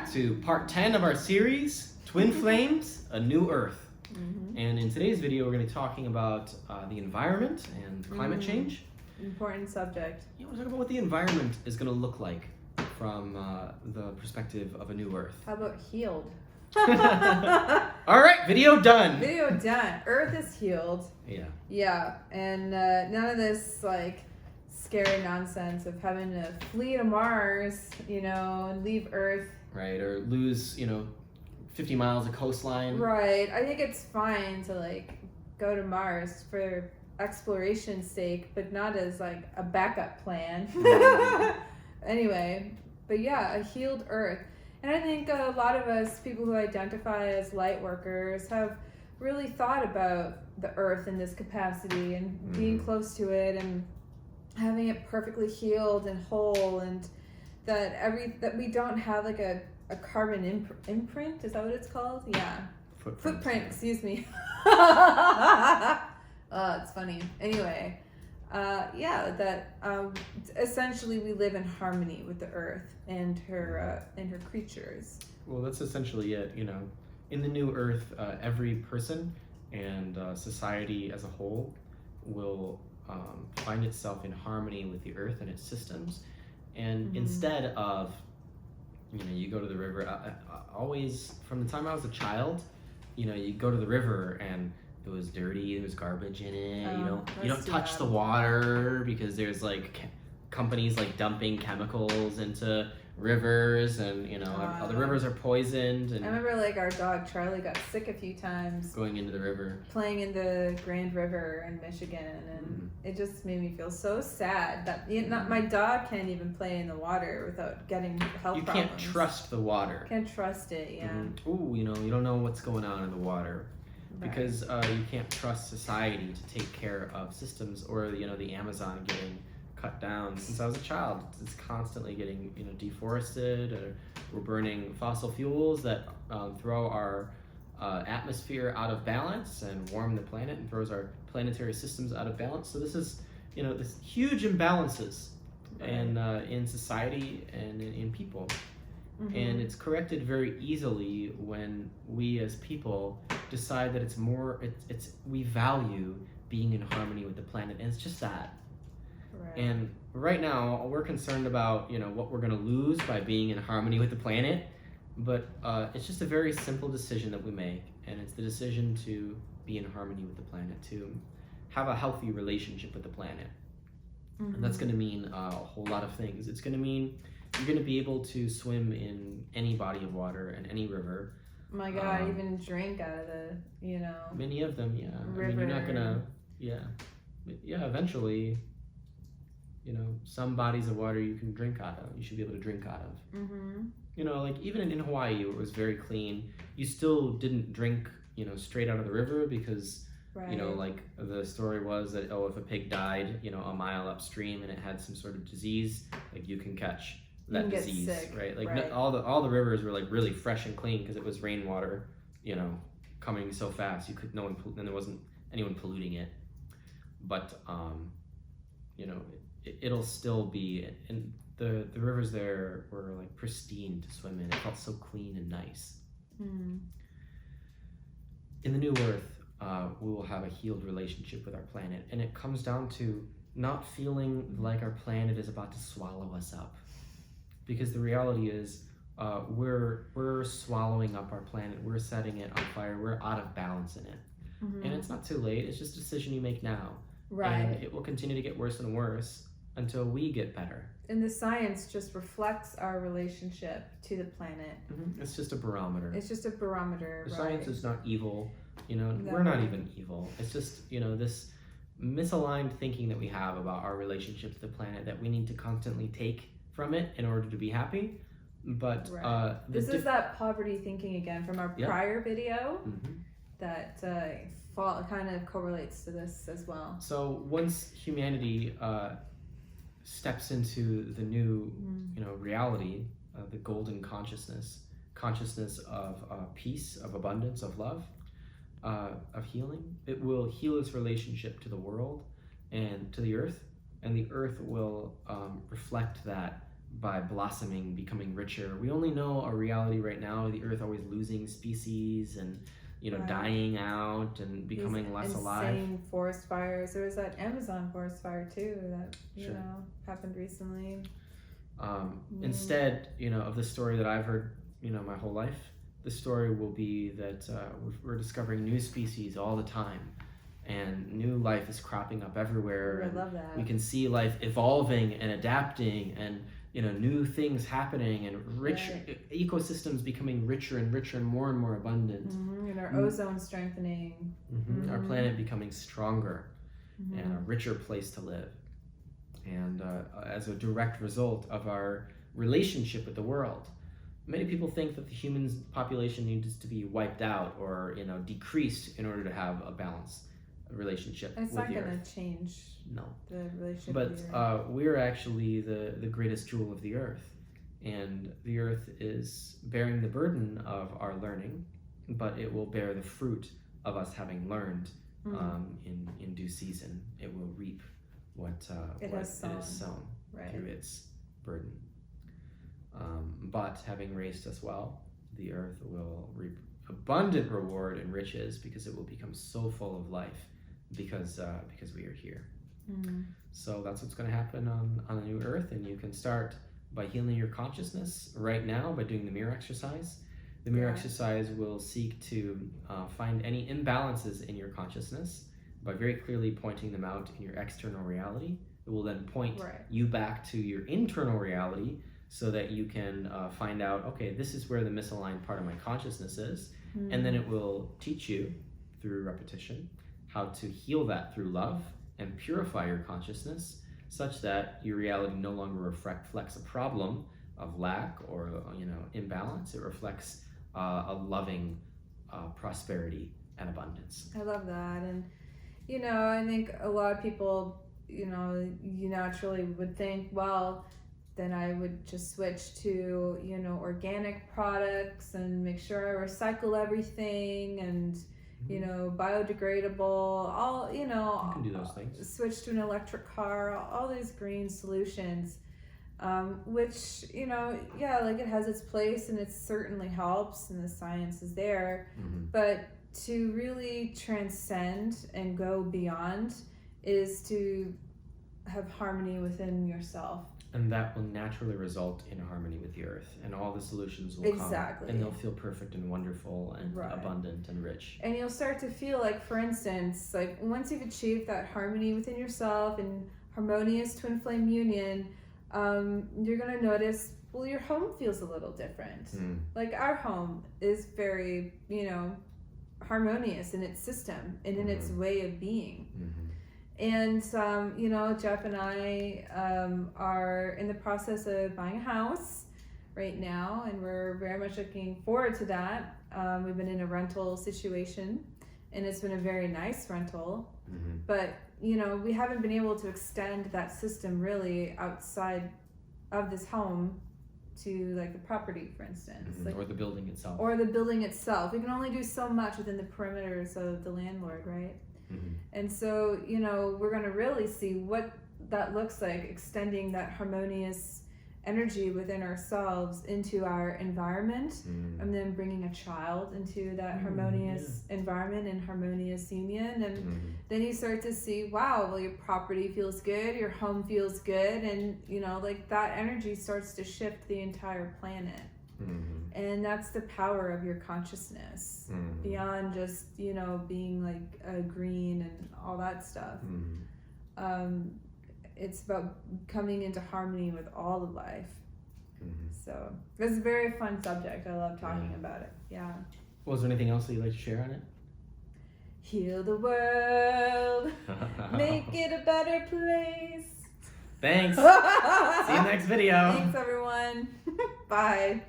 back to part 10 of our series, Twin Flames, A New Earth. And in today's video, we're going to be talking about the environment and climate change. Important subject. Yeah, we're talking about what the environment is going to look like from the perspective of a new Earth. How about healed? All right, video done. Video done. Earth is healed. Yeah. Yeah, and none of this like scary nonsense of having to flee to Mars, and leave Earth. Right, or lose, 50 miles of coastline. Right. I think it's fine to go to Mars for exploration's sake, but not as a backup plan. Anyway, but yeah, a healed Earth. And I think a lot of us, people who identify as light workers, have really thought about the Earth in this capacity and being close to it and having it perfectly healed and whole, and that we don't have a carbon imprint. Is that what it's called? Yeah. Footprint, excuse me. It's funny. Anyway, essentially we live in harmony with the Earth and her creatures. Well, that's essentially it. In the new Earth, every person and society as a whole will find itself in harmony with the Earth and its systems. And instead of, you go to the river, always, from the time I was a child, you go to the river and it was dirty, there was garbage in it, you don't touch the water because there's companies dumping chemicals into rivers, and all the rivers are poisoned. And I remember our dog Charlie got sick a few times going into the river, playing in the Grand River in Michigan, and it just made me feel so sad that my dog can't even play in the water without getting health problems. You can't trust the water. Can't trust it, yeah. Ooh, you don't know what's going on in the water. Right. Because you can't trust society to take care of systems, or the Amazon getting cut down. Since I was a child, it's constantly getting deforested, or we're burning fossil fuels that throw our atmosphere out of balance and warm the planet and throws our planetary systems out of balance. So this is this huge imbalances in society and in people. And it's corrected very easily when we as people decide that we value being in harmony with the planet, and it's just that. Right. And right now we're concerned about what we're going to lose by being in harmony with the planet, but it's just a very simple decision that we make, and it's the decision to be in harmony with the planet, to have a healthy relationship with the planet. And that's going to mean a whole lot of things. It's going to mean you're going to be able to swim in any body of water and any river. My God, even drink out of the, Many of them, yeah. river. I mean, you're not going to, eventually, some bodies of water you can drink out of. You should be able to drink out of. Even in Hawaii, where it was very clean, you still didn't drink, straight out of the river because, the story was that, if a pig died, a mile upstream and it had some sort of disease, you can catch that disease, sick, right? right. All the rivers were really fresh and clean because it was rainwater, coming so fast. There wasn't anyone polluting it. But it'll still be, and the rivers there were pristine to swim in. It felt so clean and nice. In the new Earth, we will have a healed relationship with our planet, and it comes down to not feeling like our planet is about to swallow us up. Because the reality is, we're swallowing up our planet. We're setting it on fire. We're out of balance in it. And it's not too late. It's just a decision you make now. Right. And it will continue to get worse and worse until we get better. And the science just reflects our relationship to the planet. It's just a barometer. It's just a barometer. The science is not evil. We're not even evil. It's just, this misaligned thinking that we have about our relationship to the planet that we need to constantly take from it in order to be happy. But this is that poverty thinking again from our prior video that kind of correlates to this as well. So once humanity steps into the new reality, the golden consciousness of peace, of abundance, of love, of healing, it will heal its relationship to the world and to the earth, and the earth will reflect that by blossoming, becoming richer. We only know our reality right now, the earth always losing species and, you know, Right. dying out and becoming less alive. Insane forest fires. There was that Amazon forest fire too that, you Sure. know, happened recently. Instead, you know, of the story that I've heard, you know, my whole life, the story will be that we're discovering new species all the time, and new life is cropping up everywhere. I And love that. we can see life evolving and adapting, and, you know, new things happening, and rich ecosystems becoming richer and richer and more abundant. And our ozone strengthening. Our planet becoming stronger Mm-hmm. and a richer place to live. And as a direct result of our relationship with the world. Many people think that the human population needs to be wiped out or, you know, decreased in order to have a balanced relationship It's with not the going earth. to change No. the relationship But with the earth. we're actually the greatest jewel of the earth. And the earth is bearing the burden of our learning, but it will bear the fruit of us having learned in due season. It will reap what it has sown through its burden. But having raised us well, the earth will reap abundant reward and riches, because it will become so full of life because we are here. So that's what's going to happen on the new earth. And you can start by healing your consciousness right now by doing the mirror exercise. The mirror exercise will seek to find any imbalances in your consciousness by very clearly pointing them out in your external reality. It will then point you back to your internal reality, so that you can find out, okay, this is where the misaligned part of my consciousness is. And then it will teach you through repetition how to heal that through love and purify your consciousness, such that your reality no longer reflects a problem of lack or, you know, imbalance. It reflects a loving prosperity and abundance. I love that. And, you know, I think a lot of people, you know, you naturally would think, well, then I would just switch to, you know, organic products and make sure I recycle everything and, you know, biodegradable, all, you know, you can do those things. Switch to an electric car, all these green solutions, which, you know, like it has its place and it certainly helps and the science is there, but to really transcend and go beyond is to have harmony within yourself. And that will naturally result in harmony with the earth, and all the solutions will come, and they'll feel perfect and wonderful and abundant and rich. And you'll start to feel like, for instance, like once you've achieved that harmony within yourself and harmonious twin flame union, you're gonna notice, well, your home feels a little different. Like our home is very, you know, harmonious in its system and in its way of being. And, you know, Jeff and I are in the process of buying a house right now, and we're very much looking forward to that. We've been in a rental situation, and it's been a very nice rental, but, you know, we haven't been able to extend that system really outside of this home to, like, the property, for instance. Like, or the building itself. We can only do so much within the perimeters of the landlord, right? And so, you know, we're going to really see what that looks like, extending that harmonious energy within ourselves into our environment, and then bringing a child into that harmonious environment and harmonious union. And then you start to see, wow, well, your property feels good, your home feels good, and, you know, like that energy starts to shift the entire planet. And that's the power of your consciousness, beyond just, you know, being like green and all that stuff. It's about coming into harmony with all of life. So it's a very fun subject. I love talking about it. Well, is there anything else that you'd like to share on it? Heal the world, make it a better place. Thanks. See you next video. Thanks, everyone. Bye.